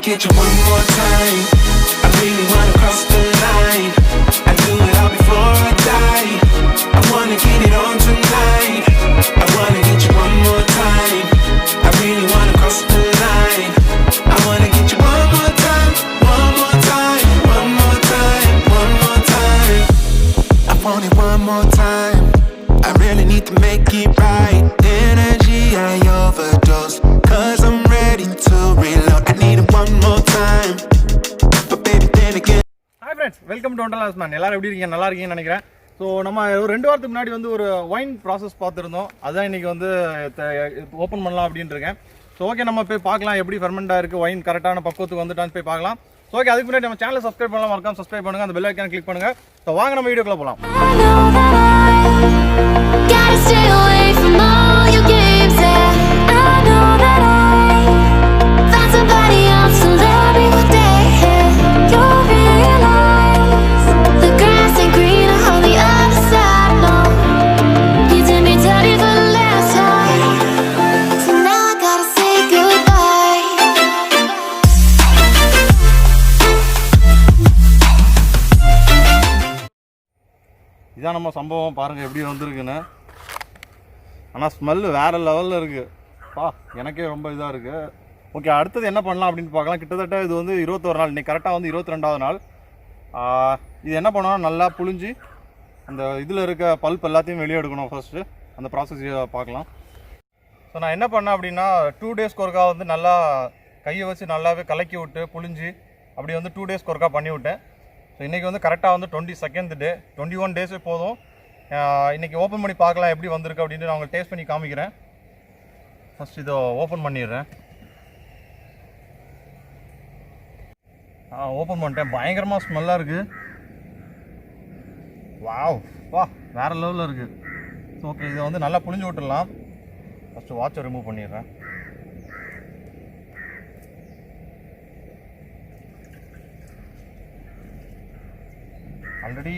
get you one more time. I really wanna cross the line and do it all before I die. I wanna get it on tonight. I wanna get you one more time. I really wanna cross the line. I wanna get you one more time, one more time, one more time, one more time. I want it one more time. I really need to make it right. Energy I overdose, 'cause I'm ready to reload. I need it one more time. But baby then again. Hi friends, welcome to Wanderlost man. எல்லாரும் எப்படி இருக்கீங்க? நல்லா இருக்கீங்கன்னு நினைக்கிறேன். So நம்ம ஒரு 2 வாரத்துக்கு முன்னாடி வந்து ஒரு ஒயின் ப்ராசஸ் பார்த்துருந்தோம். அதான் இன்றைக்கி வந்து ஓப்பன் பண்ணலாம் அப்படின்ட்டு இருக்கேன். ஸோ ஓகே, நம்ம போய் பார்க்கலாம் எப்படி ஃபெர்மெண்டாக இருக்குது, ஒயின் கரெக்டான பக்குவத்துக்கு வந்துட்டான்னு போய் பார்க்கலாம். ஸோ ஓகே, அதுக்கு முன்னாடி நம்ம சேனலை சப்ஸ்கிரைப் பண்ணலாம், மறக்காம சப்ஸ்கிரைப் பண்ணுங்கள், அந்த பெல் ஐக்கான கிளிக் பண்ணுங்கள். ஸோ வாங்க நம்ம வீடியோக்குள்ளே போகலாம். இதான் நம்ம சம்பவம், பாருங்கள் எப்படி வந்திருக்குன்னு. ஆனால் ஸ்மெல்லு வேறு லெவலில் இருக்குது. எனக்கே ரொம்ப இதாக இருக்குது. ஓகே, அடுத்தது என்ன பண்ணலாம் அப்படின்னு பார்க்கலாம். கிட்டத்தட்ட இது வந்து 21 நாள், இன்றைக்கி கரெக்டாக வந்து 22வது நாள். இது என்ன பண்ணணும், நல்லா புழிஞ்சு அந்த இதில் இருக்க பல்ப் எல்லாத்தையும் வெளியே எடுக்கணும். ஃபர்ஸ்ட்டு அந்த ப்ராசஸ் பார்க்கலாம். ஸோ நான் என்ன பண்ணேன் அப்படின்னா 2 டேஸ்க்கு ஒருக்கா வந்து நல்லா கையை வச்சு நல்லாவே கலக்கி விட்டு புழிஞ்சு அப்படி வந்து 2 டேஸ்க்கு ஒருக்கா பண்ணி விட்டேன். ஸோ இன்றைக்கி வந்து கரெக்டாக வந்து 22nd டே, 21 டேஸே போதும். இன்றைக்கி ஓப்பன் பண்ணி பார்க்கலாம் எப்படி வந்திருக்கு அப்படின்ட்டு நான் உங்களுக்கு டேஸ்ட் பண்ணி காமிக்கிறேன். ஃபஸ்ட் இதை ஓப்பன் பண்ணிடுறேன். ஓப்பன் பண்ணிட்டேன். பயங்கரமாக ஸ்மெல்லாக இருக்குது. வா வேறு லெவலில் இருக்குது. ஸோ ஓகே, இதை வந்து நல்லா புழிஞ்சு விட்டுடலாம். ஃபஸ்ட்டு வாட்சை ரிமூவ் பண்ணிடுறேன். ஆல்ரெடி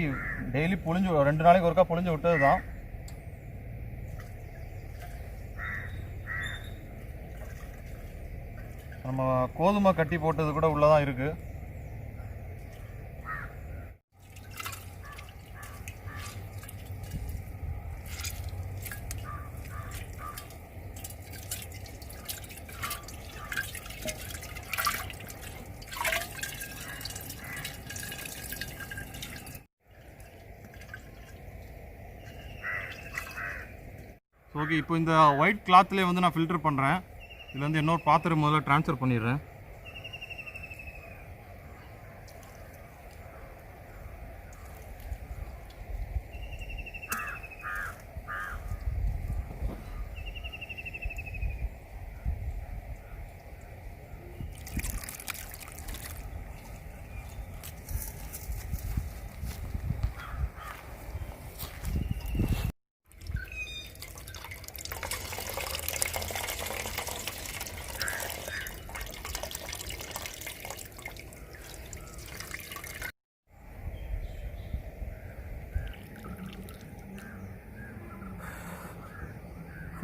டெய்லி புழிஞ்சு 2 நாளைக்கு ஒருக்கா புழிஞ்சு விட்டது தான். நம்ம கோதுமை கட்டி போட்டது கூட உள்ளதான் இருக்குது. ஓகே, இப்போ இந்த ஒயிட் கிளாத்லேயே வந்து நான் ஃபில்டர் பண்ணுறேன். இதில் வந்து இன்னொரு பாத்திரம் முதல்ல ட்ரான்ஸ்ஃபர் பண்ணிடுறேன்.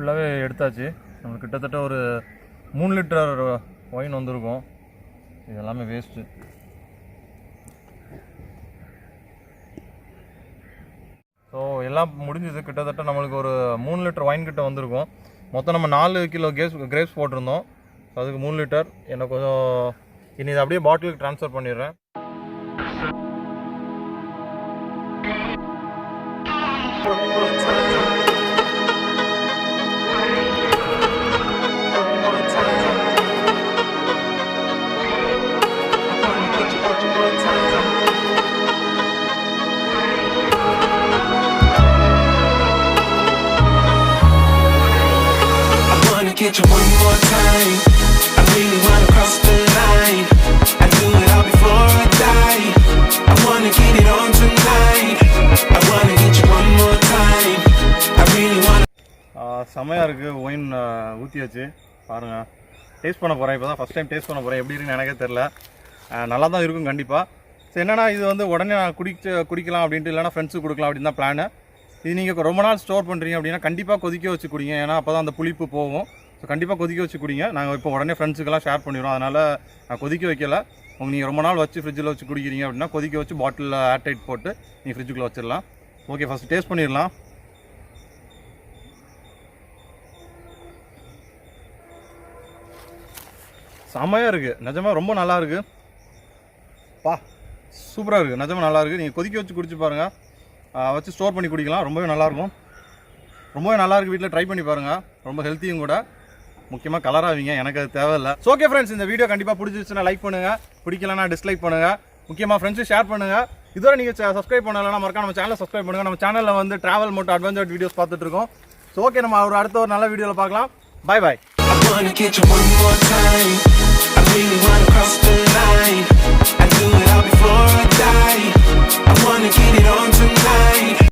ஃபுல்லாகவே எடுத்தாச்சு. நம்மளுக்கு கிட்டத்தட்ட ஒரு 3 லிட்டர் ஒயின் வந்திருக்கும். இது எல்லாமே வேஸ்ட்டு. ஸோ எல்லாம் முடிஞ்சது. கிட்டத்தட்ட நம்மளுக்கு ஒரு 3 லிட்டர் ஒயின் கிட்ட வந்திருக்கும். மொத்தம் நம்ம 4 கிலோ கிரேப்ஸ் போட்டிருந்தோம். ஸோ அதுக்கு 3 லிட்டர். எனக்கு கொஞ்சம் இனி இதை அப்படியே பாட்டிலுக்கு ட்ரான்ஸ்ஃபர் பண்ணிடுறேன். Get you one more time. I really wanna cross the line and do it all before I die. I wanna get it on tonight. I wanna get you one more time. I really wanna. செமையாக இருக்குது. Wine ஊற்றியாச்சு. பாருங்கள், taste பண்ண போகிறேன். இப்போ தான் first time taste பண்ண போகிறேன். எப்படி இருக்குன்னு எனக்கே தெரில. நல்லா தான் இருக்கும் கண்டிப்பாக. ஸோ என்னென்னா, இது வந்து உடனே நான் குடிக்கலாம் அப்படின்ட்டு, இல்லைனா ஃப்ரெண்ட்ஸுக்கு கொடுக்கலாம் அப்படின்னு தான் பிளானு. இது நீங்கள் ரொம்ப நாள் ஸ்டோர் பண்ணுறீங்க அப்படின்னா கண்டிப்பாக கொதிக்க வச்சு குடிங்க. ஏன்னா அப்போ தான் அந்த புளிப்பு போகும். ஸோ கண்டிப்பாக கொதிக்க வச்சு குடிங்க. நாங்கள் இப்போ உடனே ஃப்ரெண்ட்ஸுக்கெல்லாம் ஷேர் பண்ணிடுவோம். அதனால் நான் கொதிக்க வைக்கல. நீங்கள் ரொம்ப நாள் வச்சு ஃப்ரிட்ஜில் வச்சு குடிக்கிறீங்க அப்படின்னா கொதிக்க வச்சு பாட்டிலில் ஏர்டைட் போட்டு நீங்கள் ஃப்ரிட்ஜுக்குள்ளே வச்சிடலாம். ஓகே, ஃபஸ்ட்டு டேஸ்ட் பண்ணிடலாம். செம்மையாக இருக்குது, நிஜமாக ரொம்ப நல்லா இருக்குது. சூப்பராக இருக்குது, நிஜமாக நல்லாயிருக்கு. நீங்கள் கொதிக்க வச்சு குடிச்சு பாருங்கள், வச்சு ஸ்டோர் பண்ணி குடிக்கலாம். ரொம்பவே நல்லாயிருக்கும், ரொம்பவே நல்லாயிருக்கு. வீட்டில் ட்ரை பண்ணி பாருங்கள், ரொம்ப ஹெல்த்தியும் கூட. முக்கியமாக கலராகிங்க, எனக்கு அது தேவையில்லை. ஸோ ஓகே ஃப்ரெண்ட்ஸ், இந்த வீடியோ கண்டிப்பாக பிடிச்சிருச்சுன்னா லைக் பண்ணுங்கள், பிடிக்கலன்னா டிஸ்லைக் பண்ணுங்கள். முக்கியமாக ஃப்ரெண்ட்ஸு ஷேர் பண்ணுங்கள். இதுவரை நீங்கள் சப்ஸ்கிரைப் பண்ணலைன்னா மறக்காம நம்ம சேனலை சப்ஸ்கிரைப் பண்ணுங்கள். நம்ம சேனலில் வந்து ட்ராவல் மட்டும் அட்வென்ச்சர் வீடியோஸ் பார்த்துட்ருக்கோம். ஸோ ஓகே, நம்ம அடுத்த ஒரு நல்ல வீடியோவில் பார்க்கலாம். பாய் பாய். I wanna get you one more time. I really wanna cross the line. I do it all before I die. I wanna get it on tonight.